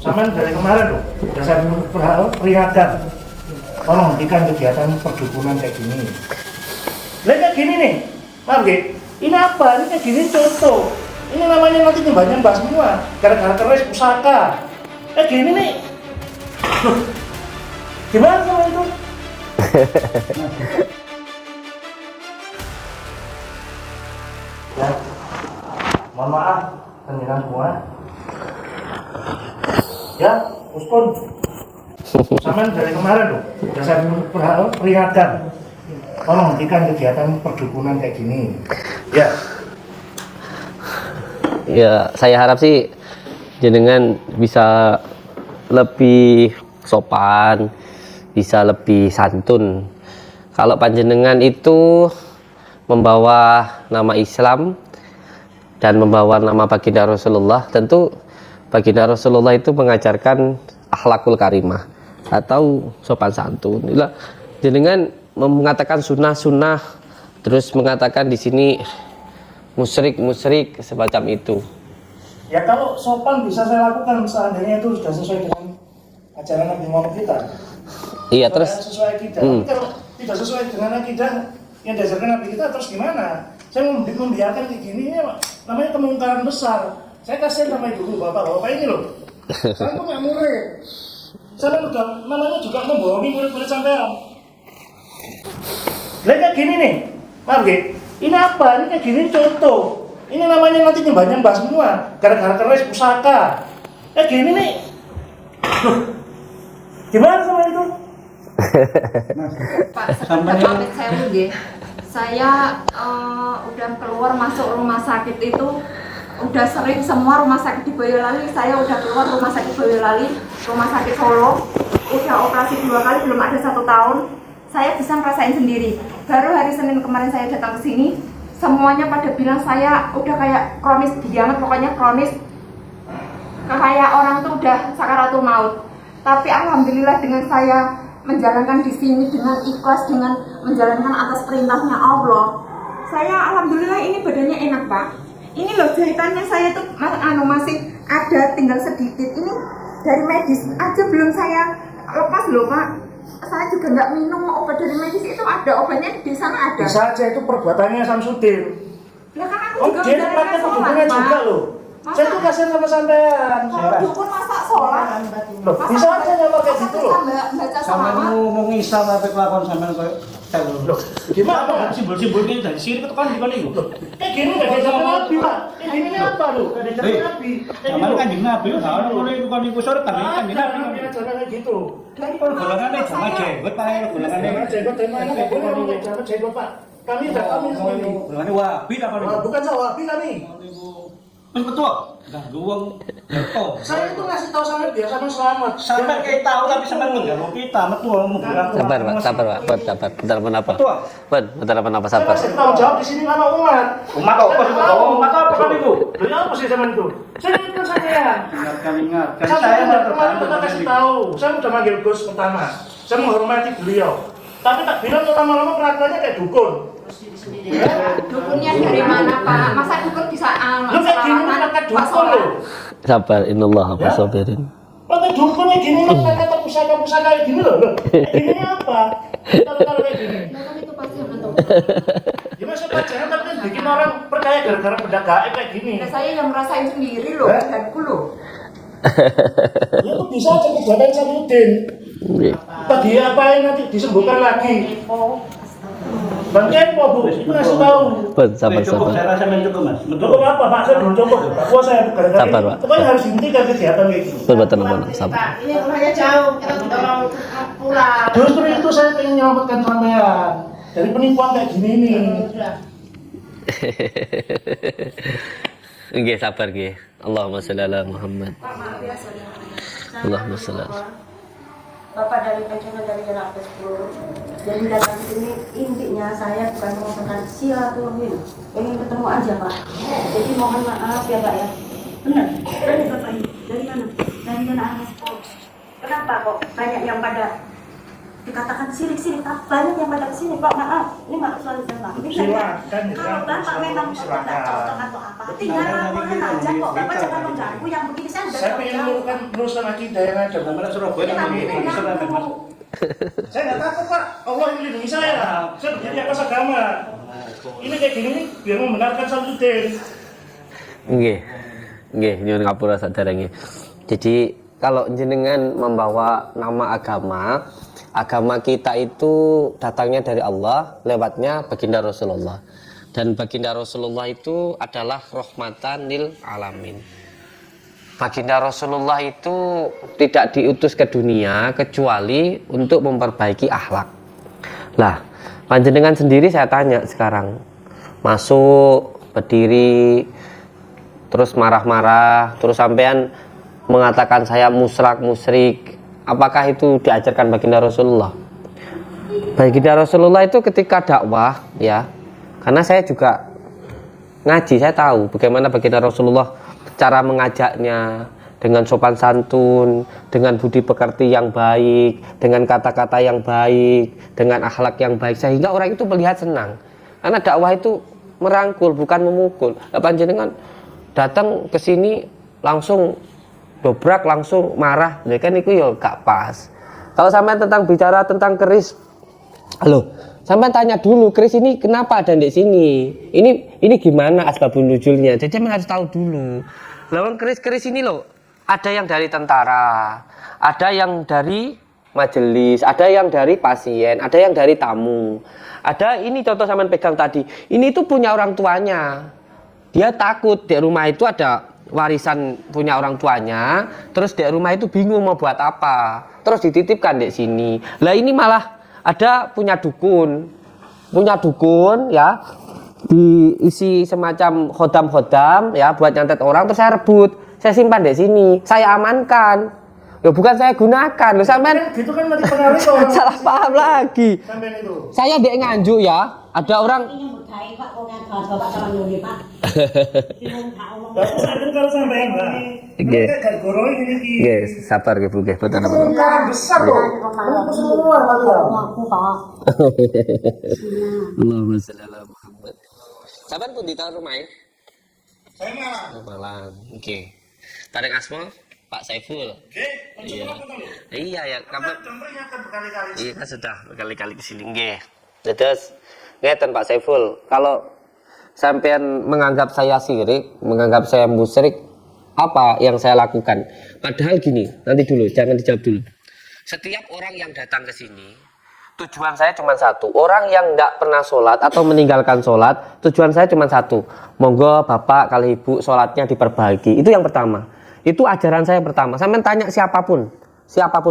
Sama dari kemarin loh, udah saya peringatkan. Tolong hentikan kegiatan perdukunan kayak gini. Lihat kayak gini nih, maaf Ge, ini apa? Ini kayak gini contoh. Ini namanya nanti nyembah semua, gara-gara keris pusaka. Kayak gini nih. Gimana sama itu? Ya, mohon maaf, penjelasan semua. Ya, Uskon. Sama dari kemarin loh, udah saya peringatkan. Tolong hentikan kegiatan perdukunan kayak gini. Ya. Ya, saya harap sih jenengan bisa lebih sopan, bisa lebih santun. Kalau panjenengan itu membawa nama Islam dan membawa nama baginda Rasulullah, tentu baginda Rasulullah itu mengajarkan akhlakul karimah atau sopan santun. Itulah jenengan mengatakan sunnah terus mengatakan di sini musyrik semacam itu. Ya kalau sopan bisa saya lakukan seandainya itu sudah sesuai dengan ajaran Nabi Muhammad kita. Iya, terus sesuai akidah. Tapi kalau tidak sesuai dengan akidah yang diajarkan Nabi kita, terus gimana? Saya membiarkan kayak gini ya, namanya kemungkaran besar. Saya kasih nama dulu bapak ini loh. Saya tuh nggak murid. Saya udah namanya juga membohongi murid-murid sampean. Lihat kayak gini nih, maaf Ge, ini apa? Ini kayak gini contoh. Ini namanya nanti nyembah semua, gara-gara keris pusaka. Kayak gini nih. Gimana sama itu? Pak, pamit saya dulu. Saya udah keluar masuk rumah sakit itu udah sering, semua rumah sakit di Boyolali. Saya udah keluar rumah sakit Boyolali, rumah sakit Solo, udah operasi 2 kali, belum ada 1 tahun. Saya bisa ngerasain sendiri. Baru hari Senin kemarin saya datang ke sini, semuanya pada bilang saya udah kayak kronis banget, pokoknya kronis, kayak orang tuh udah sakaratul maut. Tapi alhamdulillah dengan saya menjalankan di sini dengan ikhlas, dengan menjalankan atas perintahnya Allah, saya alhamdulillah ini badannya enak Pak. Ini loh jahitannya saya tuh masih ada, tinggal sedikit. Ini dari medis aja belum saya lepas loh Pak. Saya juga nggak minum obat dari medis, itu ada obatnya di sana ada. Bisa aja itu perbuatannya Samsudin. Ya kan aku juga Dia menjalankan tempatnya sholat juga Pak. loh. Masa? Saya tuh kasihan sama sampean. Kalau dukun masa sholat? Loh, bisa aja nyamar kayak gitu loh. Baca Sampai sholawat. ngomong Islam tapi kelakuan sampean koyo Loh, gimana? simbol-simbol ini dari sini itu kan di mana itu? Kayak gini nggak ada zaman Nabi Pak. Kayak gini apa loh? Nggak ada zaman Nabi. Kayak Sama gitu. kan di Nabi, kalau boleh bukan di kusur tapi kan di Nabi. Nabi ajaran kayak gitu. Kalau golongannya sama jenggot pak, golongannya Jangan jenggot dari mana? Nggak boleh ngomong jangan jenggot Pak. Kami tidak kami sendiri. golongannya wabi apa nih? Bukan Wahabi kami. Betul, dah luang betul. Saya itu ngasih tahu sampai biar sampai selamat. Sampai kita tahu tapi sampai mengganggu kita, betul menggerak. sabar Pak, sabar Pak, sabar. Bentar apa? Betul. Bentar apa Saya sabar. masih tahu jawab di sini sama umat. Umat apa sih? Umat apa kan itu? Beli apa sih zaman itu? Saya itu saya. Ingatkan ingatkan. Saya Saya sudah tidak kemarin kita kasih tahu. Saya sudah manggil Gus pertama. Saya menghormati beliau. Tapi tak bilang tuh lama-lama perlakuannya kayak dukun. Dukunnya dari mana Pak? Masa dukun bisa Lu kayak gini pakai dukun loh. Sabar, innallaha sabirin. Pakai dukun kayak gini loh, kata pusaka-pusaka kayak gini loh. Kayak gini apa? Kalau kayak gini. Nah, kan itu pasti yang mentok. Gimana sih pacaran tapi bikin orang percaya gara-gara benda gaib kayak gini. Nah, saya yang ngerasain sendiri loh, badanku loh. Ya itu bisa aja kejadian Samudin. Bagi apa yang nanti disembuhkan lagi? Bang Kepo Bu, itu ngasih tahu. Sabar. Cukup, saya rasa cukup mas. Betul. Cukup apa Pak? Saya belum cukup. Pak puasa ya gara-gara Sabar, ini. Pak. Pokoknya harus hentikan kegiatan kayak gini. Betul, sabar. Ini rumahnya jauh, kita udah mau pulang. Justru itu saya ingin menyelamatkan sampean dari penipuan kayak gini nih. Nggih, sabar nggih. Allahumma sholli ala Muhammad. Pak, maaf ya, saudara. Allahumma sholli ala. Bapak dari pensiun dari Jalan 10. Jadi datang ke sini intinya saya bukan mau mengenal silaturahmi, ingin ketemu aja Pak. Jadi mohon maaf ya Pak ya. Benar. Dari Bapak ini. Dari mana? Dari Jalan 10. Kenapa kok banyak yang pada dikatakan sirik-sirik, banyak yang pada kesini, Pak, maaf, ini maaf selalu Pak. Ini Silakan, kalau Bapak memang tidak cocok atau apa, tinggal laporan aja kok, Bapak jangan mengganggu yang begini, saya udah Saya pengen melakukan urusan akidah yang ada. Mana Surabaya yang begini bisa banget Mas. Saya nggak takut Pak, Allah yang melindungi saya. Saya menjadi atas agama. Ini kayak gini nih, biar membenarkan Samsudin. Nggih. Nggih, nyuwun ngapura saderenge. Jadi kalau jenengan membawa nama agama kita itu datangnya dari Allah, lewatnya baginda Rasulullah. Dan baginda Rasulullah itu adalah rahmatan lil alamin. Baginda Rasulullah itu tidak diutus ke dunia kecuali untuk memperbaiki akhlak. Lah, panjenengan sendiri saya tanya sekarang. Masuk, berdiri, terus marah-marah, terus sampean mengatakan saya musyrik. Apakah itu diajarkan baginda Rasulullah? Baginda Rasulullah itu ketika dakwah, ya, karena saya juga ngaji, saya tahu bagaimana baginda Rasulullah cara mengajaknya dengan sopan santun, dengan budi pekerti yang baik, dengan kata-kata yang baik, dengan akhlak yang baik, sehingga orang itu melihat senang. Karena dakwah itu merangkul, bukan memukul. Panjenengan datang ke sini langsung dobrak, langsung marah, ya kan itu ya gak pas. Kalau sampai tentang bicara tentang keris, halo, sampai tanya dulu keris ini kenapa ada di sini, ini gimana asbabun nuzulnya. Jadi memang harus tahu dulu. Lawan keris-keris ini loh, ada yang dari tentara, ada yang dari majelis, ada yang dari pasien, ada yang dari tamu, ada ini contoh sampean pegang tadi, ini tuh punya orang tuanya. Dia takut di rumah itu ada warisan punya orang tuanya, terus di rumah itu bingung mau buat apa, terus dititipkan di sini. Lah ini malah ada punya dukun ya, diisi semacam khodam ya buat nyantet orang, terus saya rebut, saya simpan di sini, saya amankan. Ya bukan saya gunakan, loh sampean. Gitu kan nanti pengaruh orang. Salah paham lagi. Sampean itu. Saya di Nganjuk ya, ada orang. Bapak kalau sampean Pak. Nggih. Gak gorong ini iki. Nggih, sabar nggih Bu, nggih boten apa. Lingkaran besar loh. Semua kalian. Allahumma sholli ala Muhammad. Sampean pun di tahun rumah ya? Saya malah. Malam. Oke. Tarik asma Pak Saiful. Iya. Iya ya, kamu. Contohnya kan berkali-kali. Iya kan sudah berkali-kali kesini. Nggih. Terus ngeten Pak Saiful, kalau sampean menganggap saya syirik, menganggap saya musyrik, apa yang saya lakukan? Padahal gini, nanti dulu, jangan dijawab dulu. Setiap orang yang datang ke sini, tujuan saya cuma satu. Orang yang tidak pernah sholat atau meninggalkan sholat, tujuan saya cuma satu. Monggo bapak kali ibu sholatnya diperbaiki. Itu yang pertama. Itu ajaran saya pertama. Sampean tanya siapapun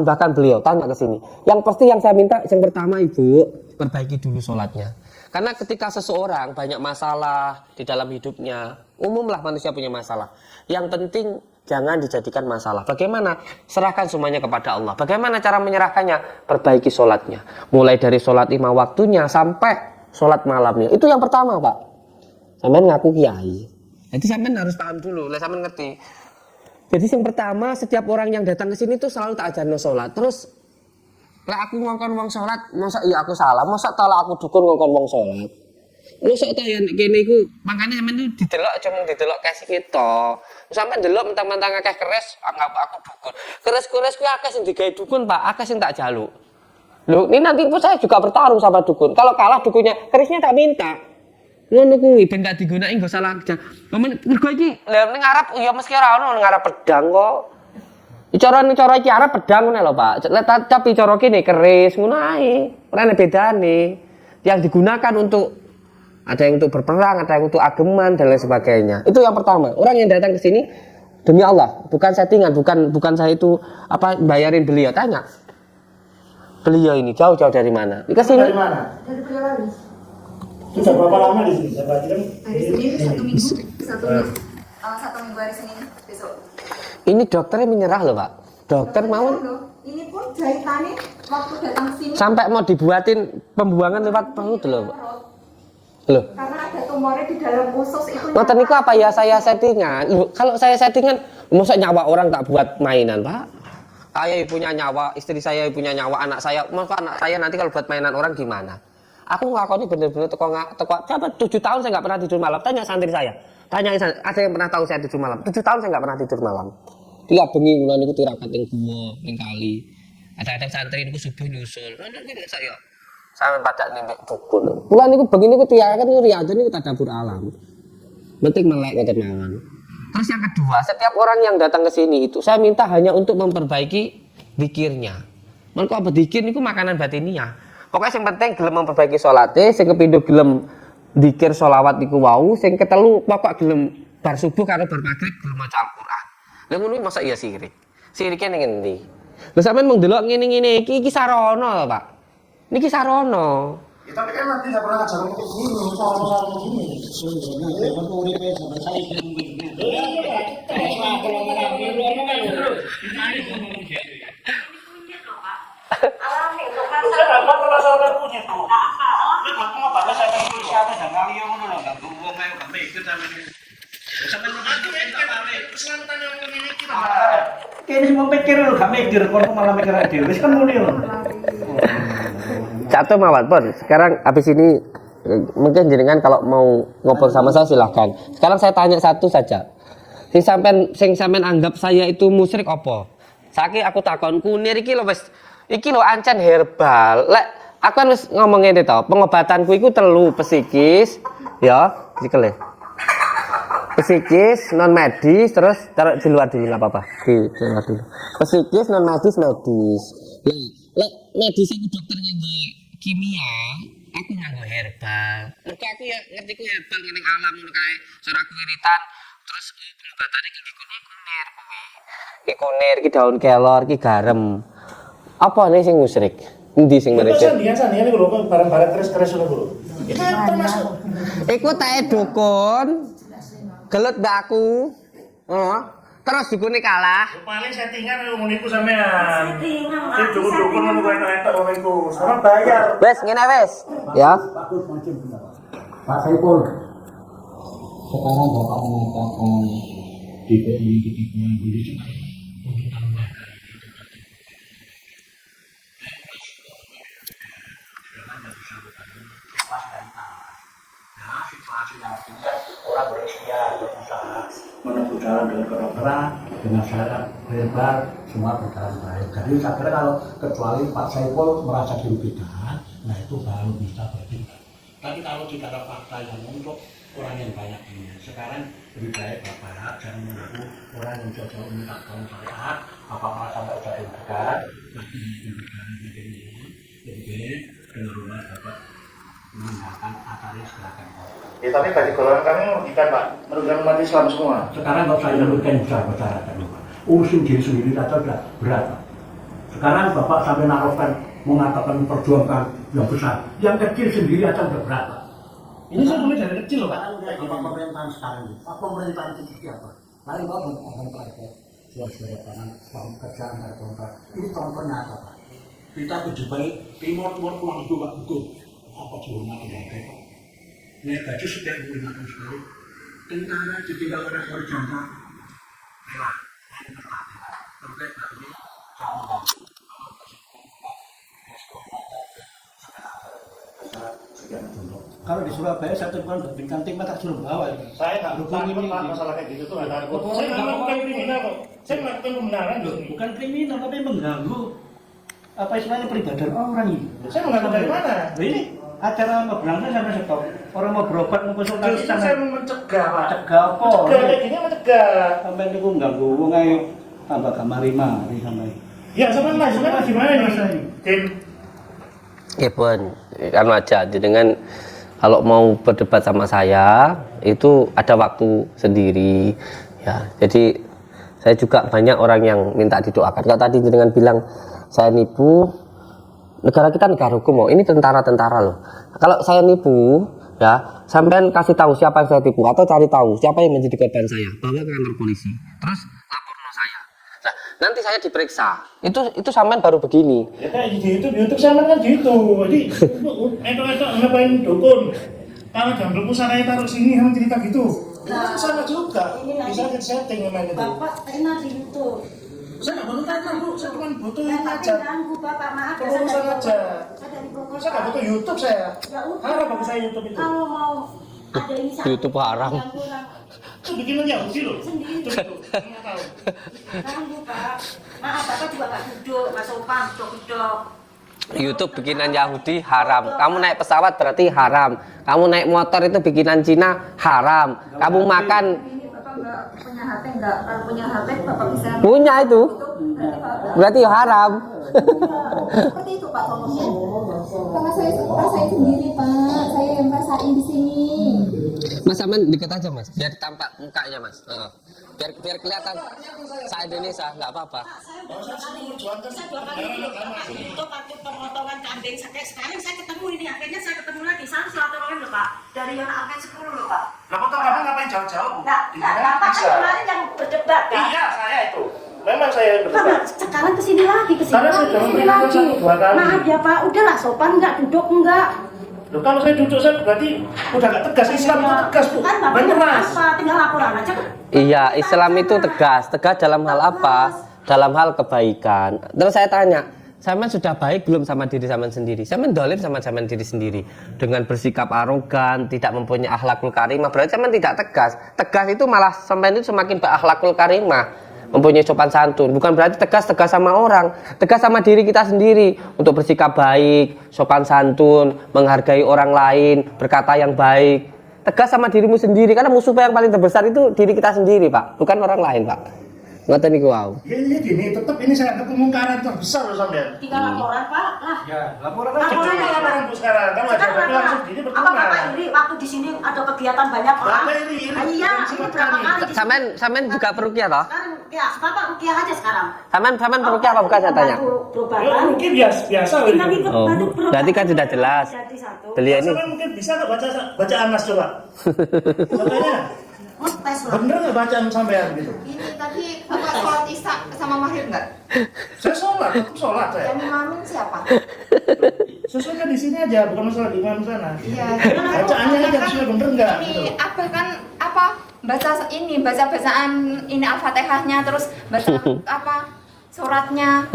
bahkan beliau tanya ke sini. Yang pasti yang saya minta yang pertama ibu perbaiki dulu sholatnya. Karena ketika seseorang banyak masalah di dalam hidupnya, umumlah manusia punya masalah. Yang penting jangan dijadikan masalah. Bagaimana? Serahkan semuanya kepada Allah. Bagaimana cara menyerahkannya? Perbaiki sholatnya. Mulai dari sholat 5 waktunya sampai sholat malamnya. Itu yang pertama Pak. Sampean ngaku kiai. Jadi sampean harus paham dulu. Sampean ngerti. Jadi yang pertama, setiap orang yang datang ke sini tuh selalu tak ajarno sholat. Terus lah aku ngongkon wong sholat, masa iya aku salah, masa tala aku dukun ngongkon wong sholat. Masa ta yen kene iku mangkane sampean tuh didelok cuma didelok kasih kita. Sampeyan delok mentang-mentang akeh keris, anggap aku dukun. Keris-keris kuwi akeh sing digawe dukun, Pak, akeh sing tak jaluk. Loh, ini nanti saya juga bertarung sama dukun. Kalau kalah dukunnya, kerisnya tak minta. Ngono kuwi ben gak digunakake nggo salah aja. Mergo iki lha ning Arab ya mesti ora ono ning Arab pedang kok. Cara iki Arab pedang ngene lho, Pak. Tapi cara kene keris ngono ae. Ora ana bedane. Yang digunakan untuk ada yang untuk berperang, ada yang untuk ageman dan lain sebagainya. Itu yang pertama. Orang yang datang ke sini demi Allah, bukan settingan, bukan saya itu apa bayarin beliau. Tanya. Beliau ini jauh-jauh dari mana? Ke sini. Dari mana? Dari Boyolali. Sudah berapa lama di sini? Hari Senin 1 minggu, satu minggu hari Senin besok. Ini dokternya menyerah loh Pak. Dokter mau. Ini pun jahitannya waktu datang sini. Sampai mau dibuatin pembuangan lewat perut loh Pak. Loh. Karena ada tumornya di dalam usus itu. Ngoten niku apa ya saya settingan? Loh, kalau saya settingan, masa nyawa orang tak buat mainan Pak? Saya punya nyawa, istri saya punya nyawa, anak saya. Maka anak saya nanti kalau buat mainan orang gimana? Aku ngakoni bener-bener teko siapa 7 tahun saya nggak pernah tidur malam. Tanya santri saya. Ada yang pernah tahu saya tidur malam? 7 tahun saya nggak pernah tidur malam. Tiap bengi wulan niku tirakat ning guwa, ning kali. Ada santri niku subuh nyusul. Ngono iki saya. Sampe padak nembek dukun. Wulan niku bengi niku tirakat niku riyadhane niku tadabbur alam. Penting melek ngoten mawon. Terus yang kedua, setiap orang yang datang ke sini itu saya minta hanya untuk memperbaiki zikirnya. Mergo apa zikir niku makanan batiniah. Pokoknya yang penting gelem memperbaiki salate, sing kepindho gelem zikir selawat niku wau, sing ketelu pokok gelem bar subuh karo bar maghrib gelem maca Al-Qur'an. Lah ngono masa iya sirik. Sirike ning endi? Lha sampean mung delok ngene-ngene iki sarana, Pak. Niki sarana. Ya, tapi kan nanti nggak pernah ngajar untuk guru, cara begini. Kini semua pikir lho, gak mikir, kono malah mikir dhewe. Wis kan ngono lho. Satu mawat pun. Sekarang habis ini mungkin jenengan kalau mau ngobrol sama saya silahkan. Sekarang saya tanya satu saja. Sing sampean anggap saya itu musyrik apa? Saiki aku takon kunir iki lho wis iki lho ancen herbal. Lek aku kan wis ngomong ngene to, pengobatanku iku telu, psikis, ya, dikel. Psikis, non medis, terus taruh di luar dulu nggak apa-apa. Di luar dulu. Psikis, non medis, medis. Lek medis itu dokter nganggo kimia, aku nganggo herbal. Mergo aku ya ngerti ku herbal ngene alam ngono kae. Sora aku iritan, terus pengobatane iki kunir kuwi. Iki kunir, iki daun kelor, iki garam. Apa nih sing musyrik? Endi sing musyrik? Sandian niku lho barang-barang keris-keris ngono lho. Itu termasuk. Iku tae dukun. Gelut mbak aku. Oh. Terus dukune kalah. Paling settingan ngono niku sampean. Sing dukun-dukun ngono kowe entek ngono iku. Sama bayar. Wes ngene wes. Ya. Pak Saiful, sekarang Bapak mengatakan DPI yang beli orang berikhtiar berusaha menempuh jalan dengan kedokteran, dengan syarat herbal, semua berjalan baik. Jadi saya kira kalau kecuali Pak Saiful merasa dirugikan, nah itu baru bisa bertindak. Tapi kalau tidak ada fakta yang untuk orang yang banyak ini, sekarang lebih baik Bapak jangan menunggu orang yang coba minta tolong syariat, Bapak malah sampai sudah dirugikan, nanti dirugikan jadi dengan rumah Bapak menggunakan ataris gerakan. ya tapi bagi golongan kami merugikan Pak, merugikan umat Islam semua. Sekarang kalau saya merugikan besar-besaran Pak. Urusin diri sendiri saja sudah berat Pak. Sekarang Bapak sampai naruhkan mengatakan perjuangan yang besar, yang kecil sendiri aja udah berat Pak. Ini saya mulai dari kecil loh Pak. Apa pemerintahan sekarang ini? Apa pemerintahan itu seperti apa? Mari Bapak akan private, suara tangan, pekerjaan dan kontrak. Ini contohnya apa Pak? Kita kejebak timur pulang juga betul. Apa dihormati mereka? Nek baju sudah menggunakan sekali. Tentara ditinggal oleh sarjana. Merah. Sampai hari sama. Kalau di Surabaya satu bulan berbintang tim tak suruh bawa. Saya nggak takut Pak masalah kayak gitu tuh nggak takut. Saya nggak melakukan kriminal kok. Saya melakukan pembenaran loh. Bukan kriminal tapi mengganggu apa istilahnya peribadatan orang ini. Saya mengganggu dari mana? Ini acara mau berangkat sampai stop. Orang mau berobat mau konsultasi Justru saya mau mencegah Pak. Cegah apa? Mencegah kayak gini mencegah. Sampai itu ganggu wong ayo tambah kamari sampai. Ya sama gimana nih? Tim. Ya pun, kan aja dengan kalau mau berdebat sama saya itu ada waktu sendiri ya. Jadi saya juga banyak orang yang minta didoakan. Kalau tadi dengan bilang saya nipu, negara kita negara hukum, oh ini tentara-tentara loh. Kalau saya nipu, ya sampean kasih tahu siapa yang saya tipu atau cari tahu siapa yang menjadi korban saya, bawa ke kantor polisi, terus lapor ke saya. Nah, nanti saya diperiksa. Itu sampean baru begini. Ya kayak di YouTube sama kan gitu. Jadi itu ngapain dukun? Kalau jambel pusaranya taruh sini sama cerita gitu. Itu sama juga. Ini Bisa setting yang main itu. Bapak enak di YouTube. Saya nggak butuh tanya Bu, saya cuma butuh Ya, tapi aja. ganggu Bapak, maaf ya. Perurusan aja. Saya dari Bogor. Saya nggak butuh YouTube saya. Ya udah. Haram bagi saya YouTube itu. Kalau mau ada ini YouTube haram. yang kurang Itu bikinan Yahudi loh. sendiri. Itu. Nggak tahu. Ganggu Pak. Maaf Bapak juga nggak duduk, nggak sopan, duduk-duduk. YouTube bikinan Yahudi haram. Kamu naik pesawat berarti haram. Kamu naik motor itu bikinan Cina haram. Kamu makan Ini Bapak nggak punya HP nggak? Kalau punya HP Bapak bisa punya itu berarti haram. seperti itu Pak tolongnya. Karena saya rasain sendiri Pak, saya yang rasain di sini. Mas Aman deket aja Mas, biar tampak mukanya Mas. Biar kelihatan saya Indonesia nggak apa-apa. Untuk pakai pemotongan kambing sekarang saya ketemu ini akhirnya saya ketemu lagi saya silaturahim loh Pak dari yang akhir 10 loh Pak. Lah potong kamu ngapain jauh-jauh Bu? Nah, Di mana Bapak kan bisa? kemarin yang berdebat kan? Iya, saya itu. Memang saya yang Karena berdebat. sekarang kesini lagi, Karena saya sudah kesini memberikan lagi. 1-2 kali. Maaf ya Pak, udahlah sopan nggak duduk enggak. Loh, kalau saya duduk saya berarti udah nggak tegas. Islam itu tegas Bu. Kan Bapak Menyerah. apa? Tinggal laporan aja kan? Iya, Islam itu tegas dalam hal apa? Dalam hal kebaikan. Terus saya tanya, Saman sudah baik belum sama diri Saman sendiri? Saman dolim sama Saman diri sendiri dengan bersikap arogan, tidak mempunyai akhlakul karimah. Berarti Saman tidak tegas. Tegas itu malah sampai itu semakin berakhlakul karimah, mempunyai sopan santun. Bukan berarti tegas sama orang, tegas sama diri kita sendiri untuk bersikap baik, sopan santun, menghargai orang lain, berkata yang baik. Tegas sama dirimu sendiri karena musuh yang paling terbesar itu diri kita sendiri, Pak, bukan orang lain, Pak. Ngoten niku wau. Ya ini gini, tetap ini saya anggap kemungkaran terbesar loh sampean. Tinggal laporan Pak lah. Ya, laporan Percuma Laporan laporan Bu sekarang. Kamu aja Sekarang tapi apa? langsung gini Apa percuma. Bapak iri waktu di sini ada kegiatan banyak orang? Bapak iri. Ah, iya, ini berapa kali di sini? Samen juga perukiah toh? Sekarang ya, Bapak rukiah aja sekarang. Samen perukiah apa bukan saya tanya? Ya Berobatan. mungkin biasa Tinggal gitu. ikut Oh, bantu berobatan. berarti kan sudah jelas. Jadi satu. Beliau ini Sampean mungkin bisa nggak baca Anas coba? Katanya Tes lah. bener nggak bacaan sampean gitu? Ini tadi Bapak sholat isya sama maghrib nggak? Saya aku sholat saya. Yang imamin siapa? Sesuaikan di sini aja, bukan masalah di mana sana. Iya. Bacaannya aja sesuai bener nggak? Gitu. Ini apa kan apa baca bacaan ini Al-Fatihahnya terus baca apa suratnya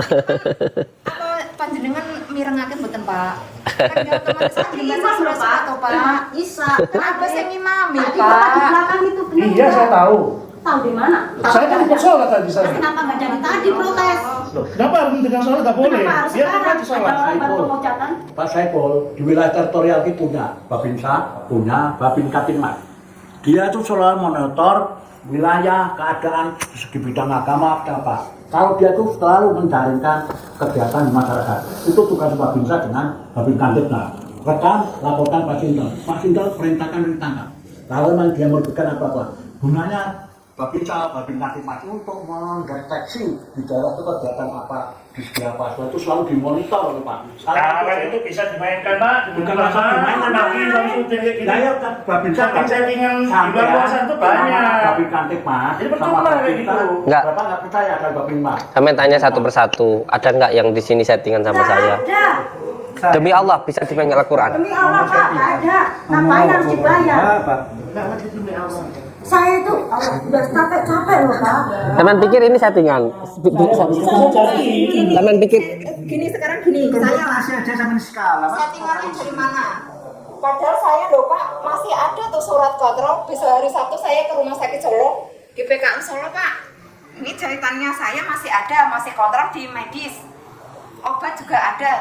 apa panjenengan mirengaken mboten Pak? Kan dia otomatis kan baca surat atau Pak? Bisa. Kenapa saya ngimami Tadi Bapak di Pak? belakang itu benar. Iya saya tahu. Tahu di mana? Saya kan ikut sholat tadi sana. Kenapa nggak dari tadi protes? Loh, kenapa harus dengan sholat nggak boleh? Kenapa harus Biar sekarang? kita sholat. Ada orang baru mengucapkan. Pak Saiful di wilayah teritorial itu punya Babinsa, punya Babin Kaptimas. Dia itu selalu monitor wilayah keadaan di segi bidang agama apa. Kalau dia itu selalu menjaringkan kegiatan di masyarakat. Itu tugas Babinsa dengan Babin Kaptimas. Rekam, laporkan Pak Sintel. Pak Sintel perintahkan ditangkap. Kalau memang dia merugikan apa-apa, gunanya Babinsa, Babin Kaptimas untuk mendeteksi di daerah itu kegiatan apa, di segi apa, itu selalu dimonitor oleh Pak. Kalau itu bisa dimainkan Pak, Bukan langsung dimainkan, tapi langsung kayak gitu. Saya kan Babinsa Setting-settingan di luar puasa itu banyak. Babin Kantik Mas, Jadi sama percuma kayak Babinsa. gitu. Enggak. Bapak nggak percaya ada Babin Mas. Samen tanya satu persatu, ada nggak yang di sini settingan sama saya? Ada. Demi Allah bisa dipegang Al-Quran. Demi Allah Pak, nggak ada. Ngapain harus dibayar? Demi Allah. Saya itu udah capek loh Pak. Samen pikir ini settingan. Samen pikir Gini sekarang gini, saya Masih aja sama skala. settingannya dari mana? Padahal saya loh Pak, masih ada tuh surat kontrol. Besok hari Sabtu saya ke rumah sakit Solo, di PKM Solo Pak. Ini jahitannya saya masih ada, masih kontrol di medis. Obat juga ada.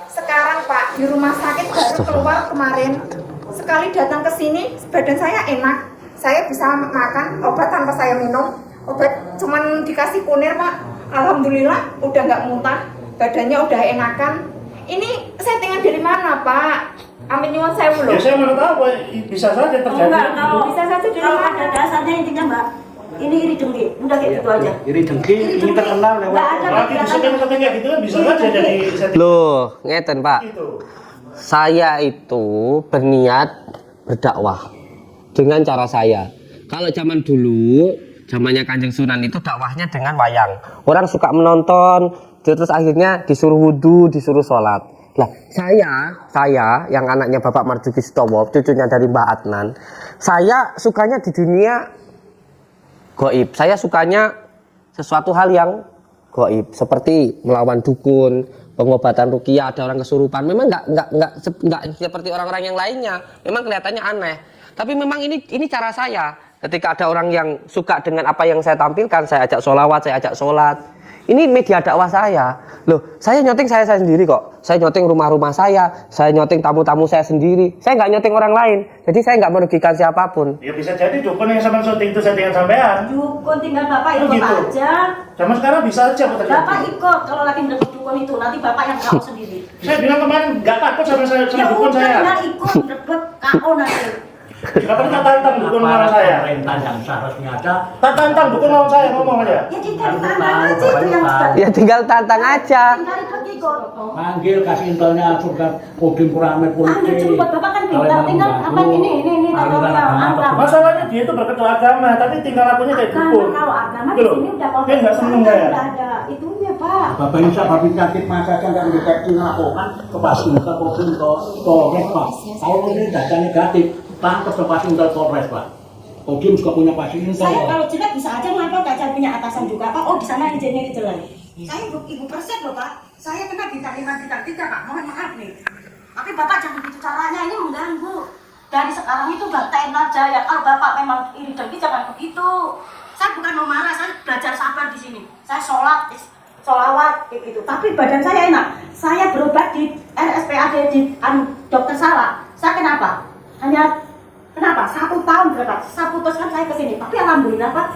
Sekarang Pak, di rumah sakit baru keluar kemarin. Sekali datang ke sini, badan saya enak. Saya bisa makan obat tanpa saya minum. Obat cuman dikasih kunir Pak. Alhamdulillah udah nggak muntah, badannya udah enakan. Ini settingan dari mana Pak? Amin nyuwun sewu loh. Ya saya mau tahu bisa saja terjadi. Enggak, kalau Bisa saja dari kalau mana? ada dasarnya intinya Mbak. Ini iri dengki, udah kayak gitu aja. Iri dengki, ini terkenal lewat. Nggak ada Lagi di setting-setting kayak gitu kan bisa saja jadi setting loh, ngeten Pak. gitu. Saya itu berniat berdakwah dengan cara saya. Kalau zaman dulu, zamannya Kanjeng Sunan itu dakwahnya dengan wayang. Orang suka menonton, terus akhirnya disuruh wudhu, disuruh sholat. Lah, saya yang anaknya Bapak Marjuki Sitowo, cucunya dari Mbak Adnan, saya sukanya di dunia goib. Saya sukanya sesuatu hal yang gaib, seperti melawan dukun, pengobatan ruqyah, ada orang kesurupan. Memang nggak seperti orang-orang yang lainnya. Memang kelihatannya aneh. Tapi memang ini cara saya. Ketika ada orang yang suka dengan apa yang saya tampilkan, saya ajak sholawat, saya ajak sholat. Ini media dakwah saya. Loh, saya nyoteng saya sendiri kok. Saya nyoteng rumah-rumah saya nyoteng tamu-tamu saya sendiri. Saya nggak nyoteng orang lain. Jadi saya nggak merugikan siapapun. Ya bisa jadi dukun yang sama syuting itu settingan sampean. Dukun tinggal bapak ikut gitu. aja. Zaman sekarang bisa aja betul. Bapak ikut kalau lagi mendapat dukun itu nanti bapak yang KO sendiri. Saya bilang kemarin nggak takut sama saya sama Ya dukun udah saya. tinggal ikut mendapat KO nanti. Kapan tak tantang dukun lawan saya? Perintah yang seharusnya ada. Tak tantang dukun lawan saya ngomong aja. Ya tinggal tantang aja itu yang Ya tinggal tantang aja. tinggal ikut. Manggil kasih intelnya surga Kodim Purame Ah, ya coba bapak kan pintar, tinggal apa ini tutorial angka. Masalahnya dia itu berkedua agama, tapi tinggal lakunya kayak dukun. Kalau agama di Gitu loh. sini udah Dia nggak seneng udah saya. ada itunya pak. Bapak Insya Bapak penyakit masa kan nggak mendeteksi melakukan ke pasien ke Kodim ke Polres Pak. Kalau ini data negatif, tangkap ke pasien ke Polres Pak. Kodim juga punya pasien Saya kalau jelek bisa aja ngapa nggak saya punya atasan juga pak. Oh di sana izinnya jelek. Saya ibu persen loh pak. Saya kena bintang 5 bintang 3 pak. Mohon maaf nih. Tapi bapak jangan begitu caranya, ini mengganggu. Dari sekarang itu batain aja ya. Kalau bapak memang iri dengki jangan begitu. Saya bukan mau marah, saya belajar sabar di sini. Saya sholat, sholawat kayak gitu. Tapi badan saya enak. Saya berobat di RSPAD di dokter Salak. Saya kenapa? Kenapa? 1 tahun berobat. Saya putuskan saya ke sini. Tapi alhamdulillah pak,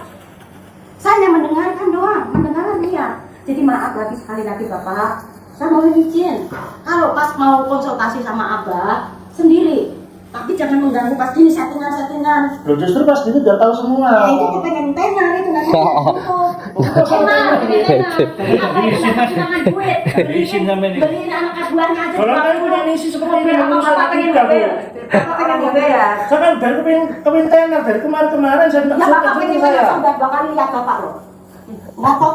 saya hanya mendengarkan doang, mendengarkan dia. Jadi maaf lagi sekali lagi bapak, saya mau izin. Kalau pas mau konsultasi sama abah sendiri, tapi jangan mengganggu pas gini settingan. Loh justru pas gitu biar tahu semua. Nah, itu kepengen tenar itu nanti. Jangan duit. Diisin sama ini. Beliin anak buahnya aja. Kalau kalian punya misi seperti ini, menurut saya Bapak pengen tidak bu. dibayar. Bapak pengen dibayar. Saya kan dari kepingin tenar dari kemarin saya Ya tidak bapak pengen saya. saya sudah 2 kali lihat bapak loh. Ngotot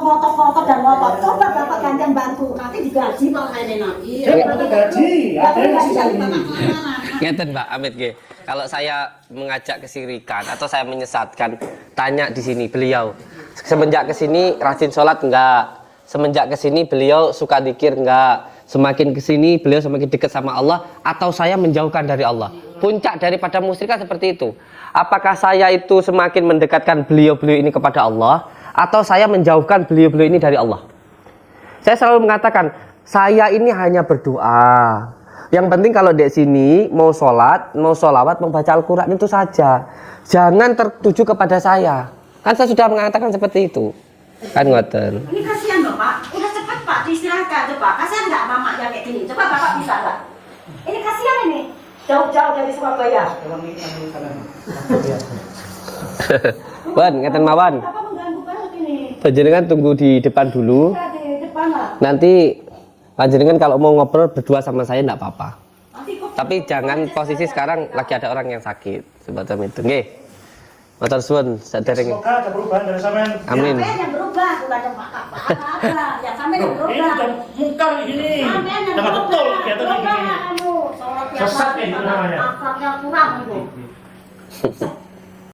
dan ngotot. Coba bapak gantian bantu, nanti digaji kalau kayak enak. Saya butuh gaji, ada yang ngasih gaji. Ngeten Mbak Amit nggih. Kalau saya mengajak kesirikan atau saya menyesatkan, tanya di sini beliau. Semenjak ke sini rajin sholat enggak? Semenjak ke sini beliau suka zikir enggak? Semakin ke sini beliau semakin dekat sama Allah atau saya menjauhkan dari Allah? Puncak daripada musyrik seperti itu. Apakah saya itu semakin mendekatkan beliau-beliau ini kepada Allah atau saya menjauhkan beliau-beliau ini dari Allah? Saya selalu mengatakan, saya ini hanya berdoa. Yang penting kalau di sini mau sholat, mau sholawat, membaca Al-Quran itu saja. Jangan tertuju kepada saya. Kan saya sudah mengatakan seperti itu. Kan ngoten. Ini kasihan loh pak, udah cepat pak diistirahatkan coba. Kasihan nggak mama yang kayak gini? Coba bapak bisa nggak? Ini kasihan ini, jauh-jauh dari Surabaya. Wan, ngeten mawon. Bapak mengganggu banget ini. Panjenengan tunggu di depan dulu. Udah di depan lah. Nanti panjenengan kalau mau ngobrol berdua sama saya enggak apa-apa. Nanti kok Tapi jangan posisi sekarang lagi ada orang yang sakit. Semacam itu. Nggih. Matur suwun sadèrèng. Semoga ada perubahan dari sampean. Amin. sampean yang berubah, bukan yang apa-apa. Ya sampean yang Ini berubah. udah mungkar gini. Sampean yang Jangan berubah. betul kelihatan kayak Berubah, gini. anu, sholat tiap Sesat hari, kayak gitu namanya. akhlaknya kurang gitu.